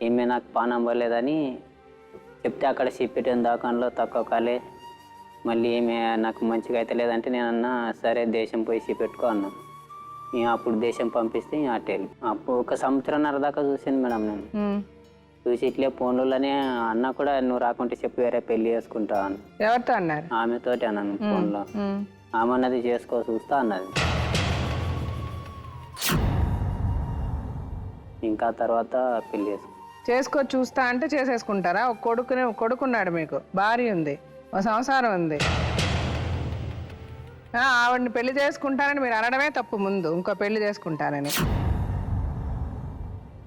ఈమె నాకు పానం పోలేదని చెప్తే అక్కడ సిప్పిటన్ దాకాలో తక్కువ కాలే మళ్ళీ ఈమె నాకు మంచిగా అయితే లేదంటే నేను అన్నా సరే దేశం పోయి సిప్పెట్టుకో అన్నా. అప్పుడు దేశం పంపిస్తే అటేళ్ళు అప్పుడు 1 సంవత్సరంన్నర దాకా చూసాను మేడం. నేను చూసి ఇట్లే ఫోన్లోనే అన్న కూడా నువ్వు రాకుంటే చెప్పి వేరే పెళ్లి చేసుకుంటా అని. ఎవరితో అన్నారు? ఆమెతోటి అన్నాను ఫోన్లో. ఆమె అన్నది చేసుకో చూస్తా అన్నది. ఇంకా తర్వాత పెళ్లి చేసుకో చూస్తా అంటే చేసేసుకుంటారా? ఒక కొడుకున్నాడు, మీకు భార్య ఉంది, ఒక సంసారం ఉంది. ఆవిడని పెళ్లి చేసుకుంటానని మీరు అనడమే తప్పు. ముందు ఇంకో పెళ్లి చేసుకుంటానని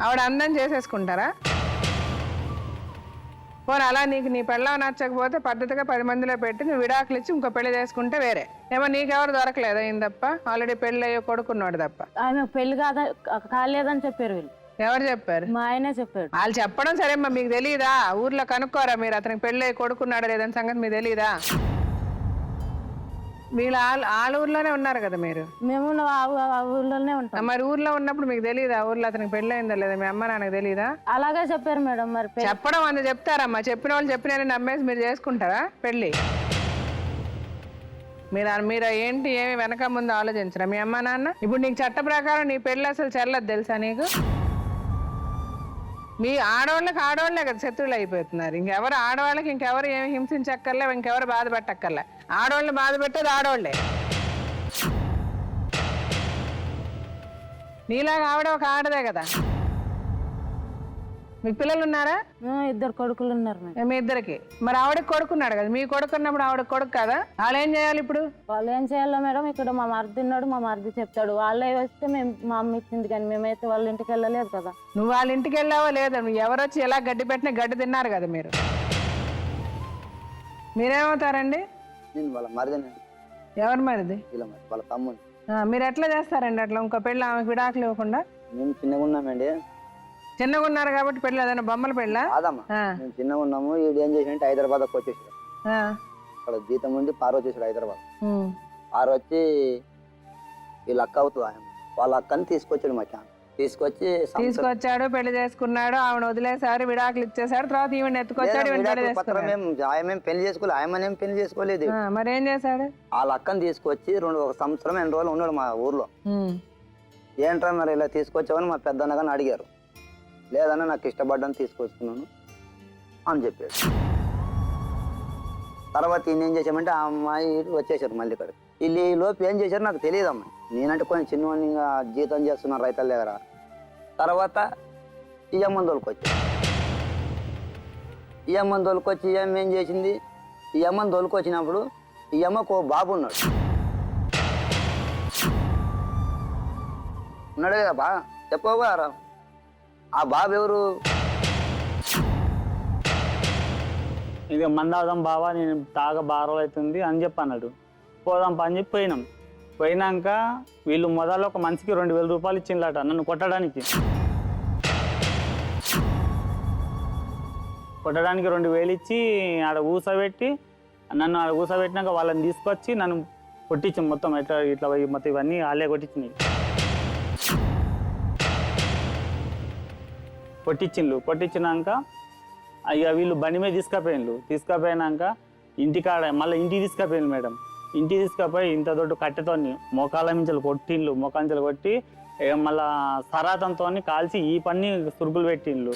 ఆవిడ అందం చేసేసుకుంటారా? పోనీ అలా నీకు నీ పెళ్ళం నచ్చకపోతే పద్ధతిగా 10 మందిలో పెట్టి నువ్వు విడాకులు ఇచ్చి ఇంకో పెళ్లి చేసుకుంటే వేరే. ఏమో నీకెవరు దొరకలేదా? ఈయన తప్ప ఆల్రెడీ పెళ్లి అయ్యో కొడుకున్నాడు తప్ప. ఆమె పెళ్లి కాలేదని చెప్పారు వీళ్ళు. ఎవరు చెప్పారు? మా ఆయనే చెప్పాడు. వాళ్ళు చెప్పడం సరేమ్మా, మీకు తెలియదా? ఊర్లో కనుక్కోరా మీరు అతనికి పెళ్ళి అయ్యి కొడుకున్నాడు లేదని సంగతి మీకు తెలియదా? వీళ్ళు వాళ్ళ ఊర్లోనే ఉన్నారు కదా మీరు. మేము ఊర్లోనే ఉంటాం. మరి ఊర్లో ఉన్నప్పుడు మీకు తెలియదా ఊర్లో అతనికి పెళ్ళి అయిందా లేదా? మీ అమ్మ నాన్నకు తెలియదా? అలాగే చెప్పారు మేడం. మరి చెప్పడం అందు చెప్తారమ్మా. చెప్పిన వాళ్ళు చెప్పిన నమ్మేసి మీరు చేసుకుంటారా పెళ్ళి? మీరు ఏంటి ఏమి వెనక ముందు ఆలోచించరా మీ అమ్మ నాన్న? ఇప్పుడు నీకు చట్ట ప్రకారం నీ పెళ్ళి అసలు చెల్లదు తెలుసా నీకు? మీ ఆడవాళ్ళే కదా శత్రువులు అయిపోతున్నారు. ఇంకెవరు ఆడవాళ్ళకి ఇంకెవరు ఏమి హింసించక్కర్లే, ఇంకెవరు బాధ పెట్టక్కర్లే. ఆడవాళ్ళని బాధ పెట్టేది ఆడవాళ్ళే. నీలాగా ఆవిడ ఒక ఆడదే కదా. మీకు పిల్లలు ఉన్నారా? 2 కొడుకులు ఉన్నారు. మీ ఇద్దరికి. మరి ఆవిడకి కొడుకున్నాడు కదా. మీ కొడుకున్నప్పుడు ఆవిడకి కొడుకు కదా. వాళ్ళు ఏం చేయాలి ఇప్పుడు? వాళ్ళు ఏం చేయాలో మేడం, ఇక్కడ మా మరిది ఉన్నాడు, మా మరిది చెప్తాడు. వాళ్ళే వస్తే మేము మా అమ్మ ఇచ్చింది, కానీ మేమైతే వాళ్ళ ఇంటికి వెళ్ళలేదు కదా. నువ్వు వాళ్ళ ఇంటికి వెళ్ళావో లేదా? నువ్వు ఎవరు వచ్చి ఎలా గడ్డి పెట్టినా గడ్డి తిన్నారు కదా మీరు. మీరేమవుతారండి? వాళ్ళ మరిది. ఎవరు మరిది? వాళ్ళ తమ్ముడు. మీరు ఎట్లా చేస్తారండి అట్లా? ఇంకో పెళ్ళి ఆమెకు విడాకులు ఇవ్వకుండా? మేము చిన్నగా ఉన్నామండి. చిన్నగా ఉన్నారు కాబట్టి పెళ్ళి ఏదైనా బొమ్మల పెళ్ళా? కాదమ్మా, మేము చిన్నగా ఉన్నాము. వీడు ఏం చేసాడంటే హైదరాబాద్ వచ్చేసాడు. అక్కడ జీతం ఉండి పారు వచ్చేసాడు హైదరాబాద్. పారు వచ్చి వీళ్ళ అక్క అవుతుంది ఆయన. వాళ్ళ అక్కని తీసుకొచ్చాడు మాకు. తీసుకొచ్చాడు, పెళ్లి చేసుకున్నాడు, ఆమెను వదిలేసారు, విడాకులు ఇచ్చేసాడు. తర్వాత ఈవెన్ ఎత్తుకొచ్చాడు. మేము పెళ్లి చేసుకోలేదు, ఆయమనేం పెళ్లి చేసుకోలేదు. మరి ఏం చేశాడు? వాళ్ళ అక్కని తీసుకొచ్చి 1 సంవత్సరం 2 రోజులు ఉన్నాడు మా ఊర్లో. ఏంట్రా మరి ఇలా తీసుకొచ్చావని మా పెద్దన్నగాని అడిగారు. లేదన్నా నాకు ఇష్టపడ్డాను తీసుకొస్తున్నాను అని చెప్పాడు. తర్వాత ఈయన ఏం చేసామంటే ఆ అమ్మాయి వచ్చేసారు మళ్ళీ ఇక్కడ. వీళ్ళు ఈ లోపు ఏం చేశారు నాకు తెలియదు అమ్మాయి. నేనంటే కొంచెం చిన్నవాడిని, ఇంకా జీతం చేస్తున్నాను రైతుల దగ్గర. తర్వాత ఈ అమ్మని తోలుకొచ్చి ఈ అమ్మ ఏం చేసింది? ఈ అమ్మని తోలుకొచ్చినప్పుడు ఈ అమ్మకు ఓ బాబు ఉన్నాడు కదా బా, చెప్పవా? ఆ బాబు ఎవరు? ఇక మందాదాం బావా, నేను తాగ బాగా అవుతుంది అని చెప్పి అన్నాడు. పోదాం పని చెప్పి పోయినాం. పోయినాక వీళ్ళు మొదలు ఒక మనిషికి 2000 రూపాయలు ఇచ్చిందట నన్ను కొట్టడానికి. 2000 ఇచ్చి ఆడ కూసబెట్టి నన్ను ఆడ కూసబెట్టినాక వాళ్ళని తీసుకొచ్చి నన్ను కొట్టించాం. మొత్తం ఇట్లా మొత్తం ఇవన్నీ వాళ్ళే కొట్టించినాయి. కొట్టించినాక అయ్యా వీళ్ళు బండి మీద తీసుకుపోయినాక ఇంటికాడ మళ్ళీ ఇంటికి తీసుకుపోయింది మేడం. ఇంటికి తీసుకుపోయి ఇంత దొడ్డు కట్టెతో మోకాళ్ళ మించలు కొట్టిండ్లు. మోకాంచెలు కొట్టి మళ్ళా సరాతంతో కాల్చి ఈ పని సురుగులు పెట్టిండ్లు.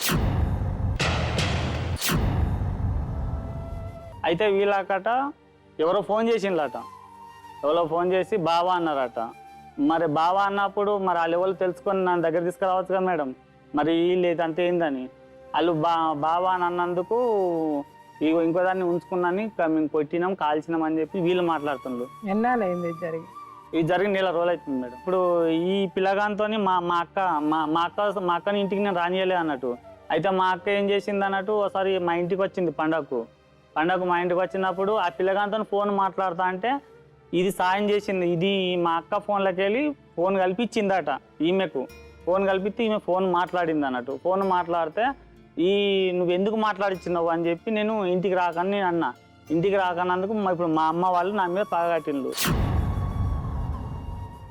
అయితే వీళ్ళకట ఎవరో ఫోన్ చేసిండ్లట. ఎవరో ఫోన్ చేసి బావా అన్నారట. మరి బావా అన్నప్పుడు మరి వాళ్ళు ఎవరు తెలుసుకొని నా దగ్గర తీసుకురావచ్చు కదా మేడం. మరి వీళ్ళు ఇదంతా ఏందని వాళ్ళు బావా అని అన్నందుకు ఇంకో దాన్ని ఉంచుకున్నాని మేము కొట్టినాం, కాల్చినాం అని చెప్పి వీళ్ళు మాట్లాడుతున్నారు. ఎన్నాళ్ళైంది ఇది జరిగి 1 నెల రోజులు అవుతుంది మేడం. ఇప్పుడు ఈ పిల్లగాంతో మా అక్కని ఇంటికి నేను రానియలే అన్నట్టు. అయితే మా అక్క ఏం చేసింది అన్నట్టు ఒకసారి మా ఇంటికి వచ్చింది పండగకు మా ఇంటికి వచ్చినప్పుడు ఆ పిల్లగాంతో ఫోన్ మాట్లాడుతా అంటే ఇది సాయం చేసింది. ఇది మా అక్క ఫోన్లోకి వెళ్ళి ఫోన్ కల్పించిందట. ఈమెకు ఫోన్ కల్పిస్తే ఈమె ఫోన్ మాట్లాడింది అన్నట్టు. ఫోన్ మాట్లాడితే నువ్వు ఎందుకు మాట్లాడిచ్చినావు అని చెప్పి నేను ఇంటికి రాకని అన్నా. ఇంటికి రాకన్నందుకు ఇప్పుడు మా అమ్మ వాళ్ళు నా మీద పగగట్టిండ్రు.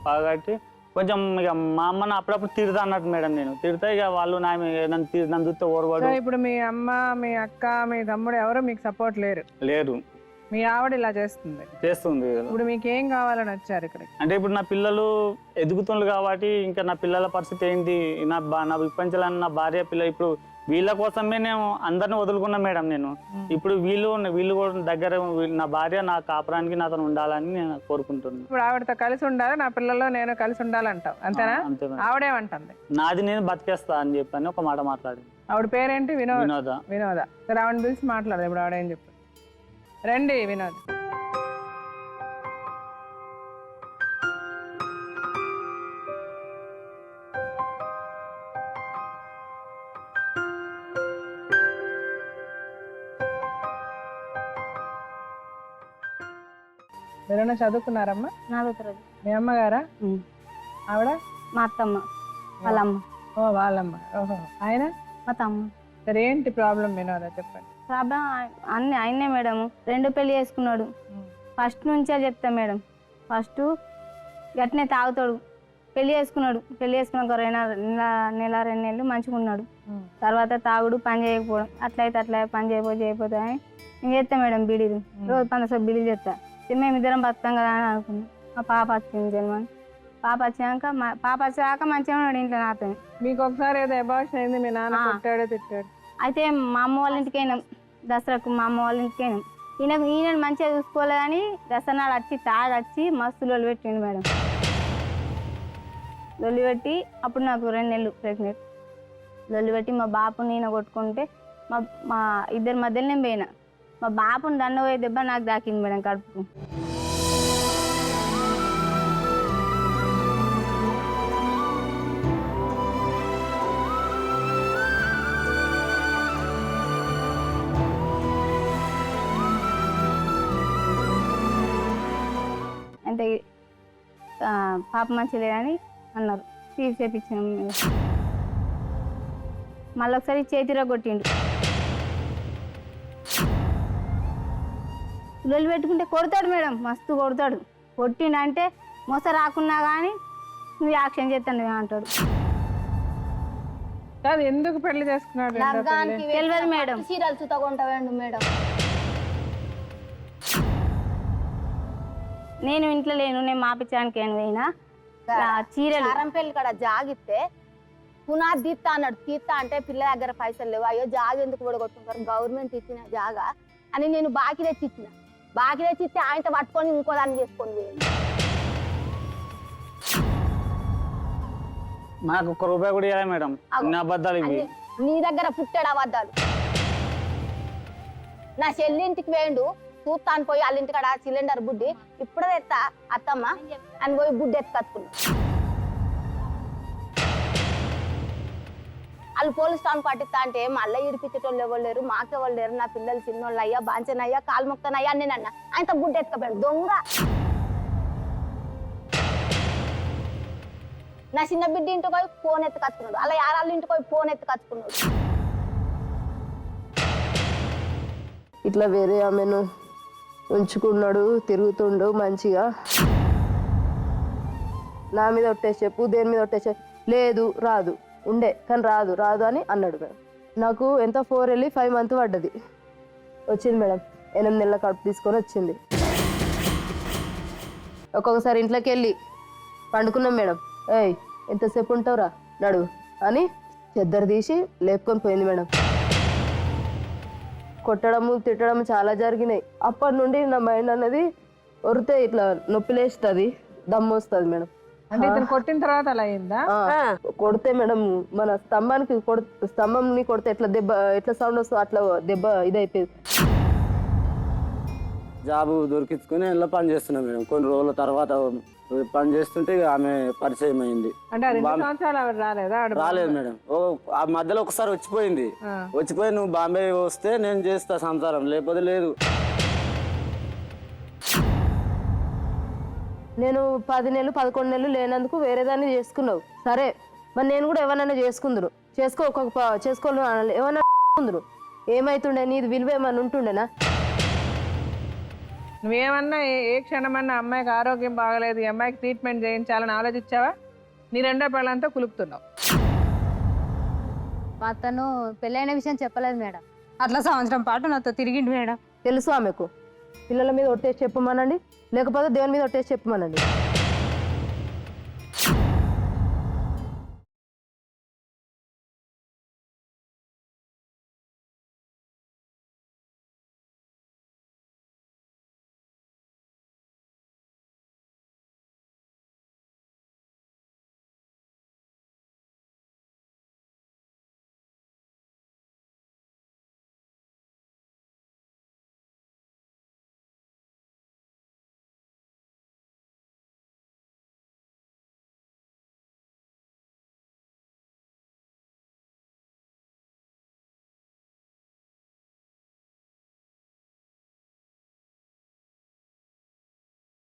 పగగట్టి కొంచెం ఇక మా అమ్మని అప్పుడప్పుడు తిడతా అన్నట్టు మేడం. నేను తిడతా ఇక వాళ్ళు నన్ను చూస్తే ఓర్వాడు. సో ఇప్పుడు మీ అమ్మ, మీ అక్క, మీ తమ్ముడు ఎవరు మీకు సపోర్ట్ లేరు? లేరు. మీ ఆవిడ ఇలా చేస్తుంది. ఇప్పుడు మీకు ఏం కావాలని వచ్చారు ఇక్కడ? అంటే ఇప్పుడు నా పిల్లలు ఎదుగుతుండ్రు కాబట్టి ఇంకా నా పిల్లల పరిస్థితి ఏంటి, నా విప్పంచాలని నా భార్య పిల్ల, ఇప్పుడు వీళ్ళ కోసమే నేను అందరిని వదులుకున్నా మేడం. నేను ఇప్పుడు వీళ్ళు కూడా దగ్గర నా భార్య నా కాపురానికి నాతో ఉండాలని నేను కోరుకుంటున్నాను. ఇప్పుడు ఆవిడతో కలిసి ఉండాలి, నా పిల్లలు నేను కలిసి ఉండాలంటావు అంతేనా? అంతే మేడం. ఆవిడేమంటుంది? నాది నేను బతికేస్తా అని చెప్పని ఒక మాట మాట్లాడింది. ఆవిడ పేరేంటి? వినోద. వినోద. సరే ఆవిడని పిలిచి మాట్లాడదు. ఇప్పుడు ఆవిడ ఏం చెప్పు. రండి వినోద్. ఎవరైనా చదువుకున్నారమ్మా? మీ అమ్మగారా? ఆవిడ మా అత్తమ్మ వాళ్ళ అమ్మ. ఓ వాళ్ళమ్మ. ఓహో. ఆయన? మా తమ్మ. సరే ఏంటి ప్రాబ్లం వినోదా చెప్పండి. ప్రాబ్లం అన్ని ఆయనే మేడం. 2 పెళ్లి చేసుకున్నాడు. ఫస్ట్ నుంచే చెప్తా మేడం. ఫస్ట్ గట్టినే తాగుతాడు. పెళ్లి చేసుకున్నాడు. పెళ్లి చేసుకున్నాక నెల 2 నెలలు మంచిగా ఉన్నాడు. తర్వాత తాగుడు, పని చేయకపోవడం, అట్లా పని చేయకపోతే అని నేను చేస్తా మేడం బీడీలు. రోజు 15 బీడీలు చేస్తా. మేమిద్దరం బతాం కదా అని అనుకున్నాం. మా పాప వచ్చింది జన్మని. పాప వచ్చాక మంచిగా ఉన్నాడు ఇంట్లో నాతో. మీకు ఒకసారి ఏదో అబార్షన్ అయింది, మీ నాన్న కొట్టాడో తిట్టాడు. అయితే మా అమ్మ వాళ్ళ ఇంటికి అయినాం దసరాకు. మా అమ్మ వాళ్ళ ఇంటికి అయినాం. ఈయన మంచిగా చూసుకోలేదని దసరా నాడు వచ్చి తాగొచ్చి మస్తు లొల్లి పెట్టిండు మేడం. లొల్లి పెట్టి అప్పుడు నాకు 2 నెలలు ప్రెగ్నెంట్. లొల్లి పెట్టి మా బాపు నేను కొట్టుకుంటే మా ఇద్దరి మధ్యలో నేను పోయినా. మా బాపుని దండ పోయే దెబ్బ నాకు దాకింది మేడం కడుపుకు. అంటే పాప మంచి లేదని అన్నారు. ఫీజు చేయించాము. మళ్ళీ ఒకసారి చేతిలో కొట్టిండు. లొల్లి పెట్టుకుంటే కొడతాడు మేడం, మస్తు కొడతాడు. కొట్టిండు అంటే మోస రాకున్నా కానీ నువ్వు యాక్షన్ చేస్తాను అంటాడు. కాదు ఎందుకు పెళ్లి చేసుకున్నాడు? తెలియదు మేడం. చీరలు చుతకుంటాడు మేడం. నేను ఇంట్లో లేను, నేను మాపించడానికి ఏం పోయినా చీరలు పెళ్లి కాడ జాగిస్తే పునాది తీస్తా అన్నాడు. తీస్తా అంటే పిల్ల దగ్గర పైసలు లేవు. అయ్యో జాగ ఎందుకు పడగొట్టుకుంటారు, గవర్నమెంట్ ఇచ్చిన జాగా అని నేను బాకీ తెచ్చి ఇచ్చిన. బాకీ తెచ్చి ఇస్తే ఆయనతో పట్టుకొని ఇంకో దాన్ని చేసుకొని పోయింది. నాకు 1 రూపాయి కూడా ఇవ్వలే మేడం. నా అబద్ధాలు ఇవి. నీ దగ్గర పుట్టాడు అబద్ధాలు. నా చెల్లింటికి వేయండు చూస్తాను పోయి వాళ్ళ ఇంటికాడ సిలిండర్ బుడ్డి ఇప్పుడే తెస్తా అత్తమ్మ అని పోయి బుడ్డి ఎత్తుకచ్చుకున్నాడు. వాళ్ళు పోలీస్ స్టేషన్ పట్టిస్తా అంటే మళ్ళీ ఇడిపించేటోళ్ళు ఎవరు లేరు, మాకెవరు లేరు, నా పిల్లలు చిన్నోళ్ళు అయ్యా, బాంచనయ్యా, కాలు మొక్కనయ్యా అని నేను అన్నా. ఆయనతో బుడ్డి ఎత్తుకపోయాడు దొంగ. నా చిన్న బిడ్డ ఇంటికి పోయి ఫోన్ ఎత్తుకచ్చుకున్నాడు. అలా యారాళ్ళ ఇంటికి పోయి ఫోన్ ఎత్తుకచ్చుకున్నాడు. ఇట్లా వేరే ఆమెను ఉంచుకున్నాడు, తిరుగుతుండు మంచిగా. నా మీద ఒట్టేసి చెప్పు, దేని మీద ఒట్టేసి లేదు రాదు ఉండే కానీ రాదు అని అన్నాడు మేడం. నాకు ఎంత 4 వెళ్ళి 5 మంత్ పడ్డది. వచ్చింది మేడం, 8 నెలల కడుపు తీసుకొని వచ్చింది. ఒక్కొక్కసారి ఇంట్లోకి వెళ్ళి పండుకున్నాం మేడం. ఏయ్ ఎంతసేపు ఉంటావురా నడు అని చెద్దరు తీసి లేపుకొని పోయింది మేడం. కొట్టడము తిట్టడము చాలా జరిగినాయి. అప్పటి నుండి నా మైండ్ అనేది ఒరితే ఇట్లా నొప్పి లేస్తుంది, దమ్ము వస్తుంది మేడం. అంటే ఇతను కొట్టిన తర్వాత అలా అయిందా? కొడితే మేడం మన స్తంభంని కొడితే ఎట్లా దెబ్బ ఎట్లా సౌండ్ వస్తుంది అట్లా దెబ్బ ఇదైపోయింది. జాబు దొరికించుకుని ఇలా పని చేస్తున్నాం మేడం. కొన్ని రోజుల తర్వాత పని చేస్తుంటే ఆమె పరిచయం అయింది. అంటే 2 సంవత్సరాలు ఆవిడ రాలేదా? రాలేదు మేడం. ఆ మధ్యలో ఒకసారి వచ్చిపోయి నువ్వు బాంబే వస్తే నేను చేస్తా సంసారం, లేకపోతే లేదు. నేను 10 నెలలు 11 నెలలు లేనందుకు వేరే దాన్ని చేసుకున్నావు. సరే మరి నేను కూడా ఎవరైనా చేసుకుందును, చేసుకోను ఏమన్నా చేసుకుందును. ఏమైతుండే నీది విలువ ఏమన్నా ఉంటుండేనా? నువ్వేమన్నా ఏ క్షణమన్నా అమ్మాయికి ఆరోగ్యం బాగలేదు, ఈ అమ్మాయికి ట్రీట్మెంట్ చేయించాలని ఆలోచించావా? నీ రెండో పెళ్ళంతా కులుపుతున్నావు. అతను పెళ్ళైన విషయం చెప్పలేదు మేడం. అట్లా సంవత్సరం పాటు నాతో తిరిగిండు మేడం. తెలుసు ఆమెకు. పిల్లల మీద ఒట్టేసి చెప్పమనండి, లేకపోతే దేవుని మీద ఒట్టేసి చెప్పమనండి.